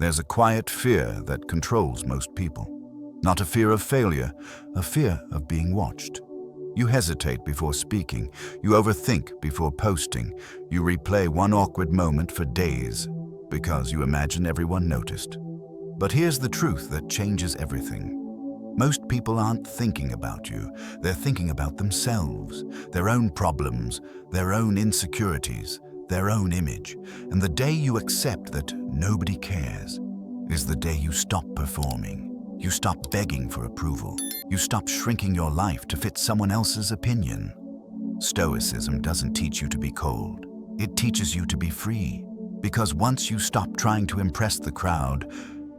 There's a quiet fear that controls most people. Not a fear of failure, a fear of being watched. You hesitate before speaking, you overthink before posting, you replay one awkward moment for days because you imagine everyone noticed. But here's the truth that changes everything. Most people aren't thinking about you, they're thinking about themselves, their own problems, their own insecurities, their own image. And the day you accept that nobody cares is the day you stop performing. You stop begging for approval. You stop shrinking your life to fit someone else's opinion. Stoicism doesn't teach you to be cold. It teaches you to be free. Because once you stop trying to impress the crowd,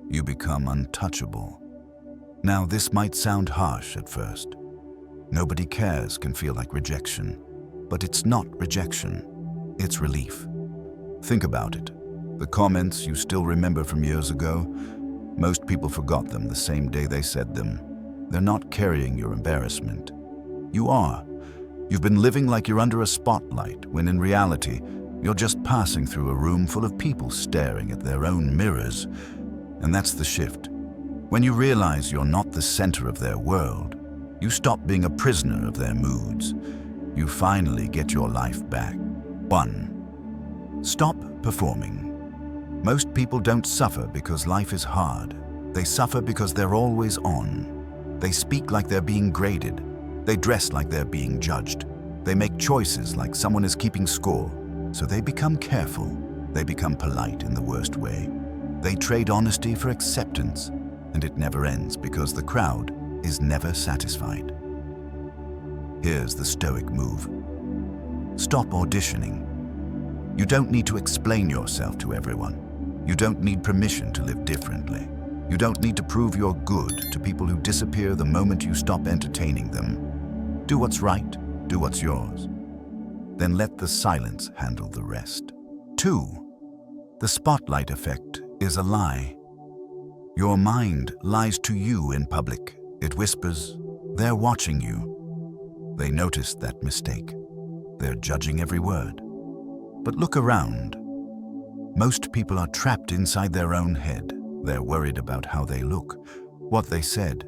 you become untouchable. Now, this might sound harsh at first. Nobody cares can feel like rejection. But it's not rejection. It's relief. Think about it. The comments you still remember from years ago, most people forgot them the same day they said them. They're not carrying your embarrassment. You are. You've been living like you're under a spotlight, when in reality, you're just passing through a room full of people staring at their own mirrors. And that's the shift. When you realize you're not the center of their world, you stop being a prisoner of their moods. You finally get your life back. 1. Stop performing. Most people don't suffer because life is hard. They suffer because they're always on. They speak like they're being graded. They dress like they're being judged. They make choices like someone is keeping score. So they become careful. They become polite in the worst way. They trade honesty for acceptance, and it never ends because the crowd is never satisfied. Here's the Stoic move. Stop auditioning. You don't need to explain yourself to everyone. You don't need permission to live differently. You don't need to prove you're good to people who disappear the moment you stop entertaining them. Do what's right, do what's yours. Then let the silence handle the rest. 2. The spotlight effect is a lie. Your mind lies to you in public. It whispers, they're watching you. They noticed that mistake. They're judging every word. But look around. Most people are trapped inside their own head. They're worried about how they look, what they said,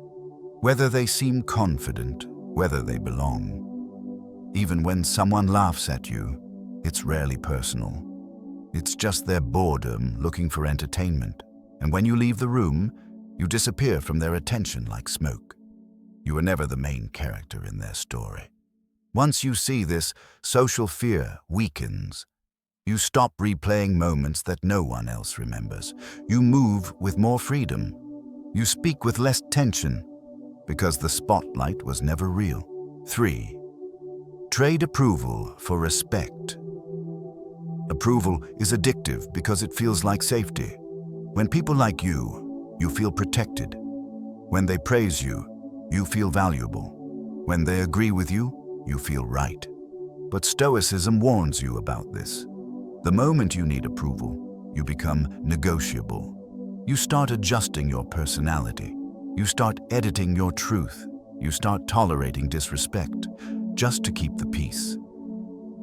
whether they seem confident, whether they belong. Even when someone laughs at you, it's rarely personal. It's just their boredom looking for entertainment. And when you leave the room, you disappear from their attention like smoke. You are never the main character in their story. Once you see this, social fear weakens. You stop replaying moments that no one else remembers. You move with more freedom. You speak with less tension because the spotlight was never real. 3. Trade approval for respect. Approval is addictive because it feels like safety. When people like you, you feel protected. When they praise you, you feel valuable. When they agree with you, you feel right. But Stoicism warns you about this. The moment you need approval, you become negotiable. You start adjusting your personality. You start editing your truth. You start tolerating disrespect just to keep the peace.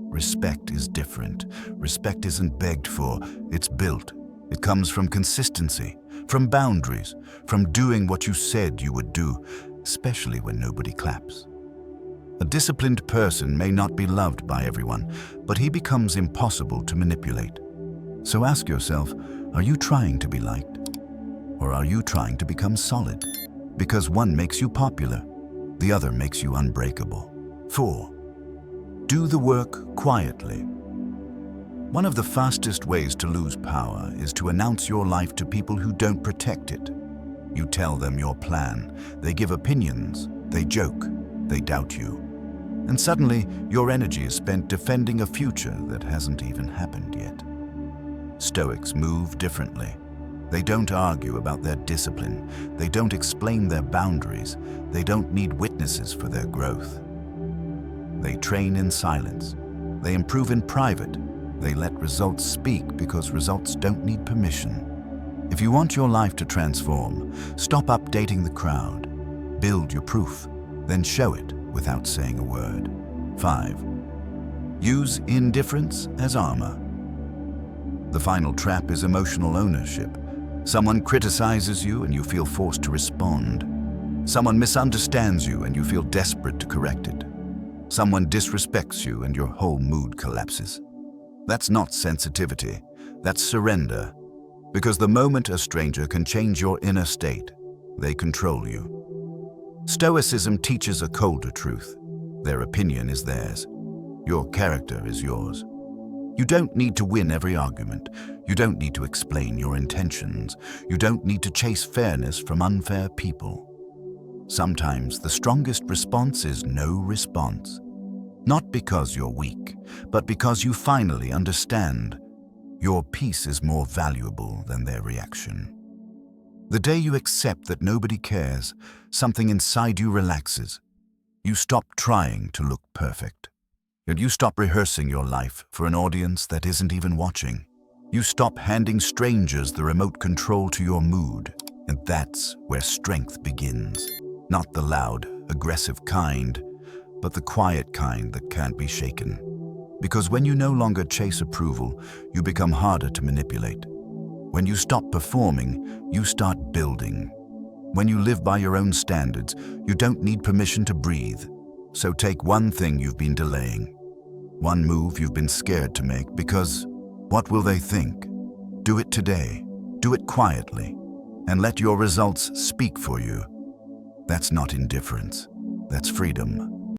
Respect is different. Respect isn't begged for, it's built. It comes from consistency, from boundaries, from doing what you said you would do, especially when nobody claps. A disciplined person may not be loved by everyone, but he becomes impossible to manipulate. So ask yourself, are you trying to be liked? Or are you trying to become solid? Because one makes you popular, the other makes you unbreakable. 4. Do the work quietly. One of the fastest ways to lose power is to announce your life to people who don't protect it. You tell them your plan, they give opinions, they joke, they doubt you. And suddenly, your energy is spent defending a future that hasn't even happened yet. Stoics move differently. They don't argue about their discipline. They don't explain their boundaries. They don't need witnesses for their growth. They train in silence. They improve in private. They let results speak because results don't need permission. If you want your life to transform, stop updating the crowd. Build your proof, then show it without saying a word. 5. Use indifference as armor. The final trap is emotional ownership. Someone criticizes you and you feel forced to respond. Someone misunderstands you and you feel desperate to correct it. Someone disrespects you and your whole mood collapses. That's not sensitivity, that's surrender. Because the moment a stranger can change your inner state, they control you. Stoicism teaches a colder truth. Their opinion is theirs. Your character is yours. You don't need to win every argument. You don't need to explain your intentions. You don't need to chase fairness from unfair people. Sometimes the strongest response is no response. Not because you're weak, but because you finally understand. Your peace is more valuable than their reaction. The day you accept that nobody cares, something inside you relaxes. You stop trying to look perfect. And you stop rehearsing your life for an audience that isn't even watching. You stop handing strangers the remote control to your mood. And that's where strength begins. Not the loud, aggressive kind, but the quiet kind that can't be shaken. Because when you no longer chase approval, you become harder to manipulate. When you stop performing, you start building. When you live by your own standards, you don't need permission to breathe. So take one thing you've been delaying. One move you've been scared to make because, what will they think? Do it today. Do it quietly. And let your results speak for you. That's not indifference. That's freedom.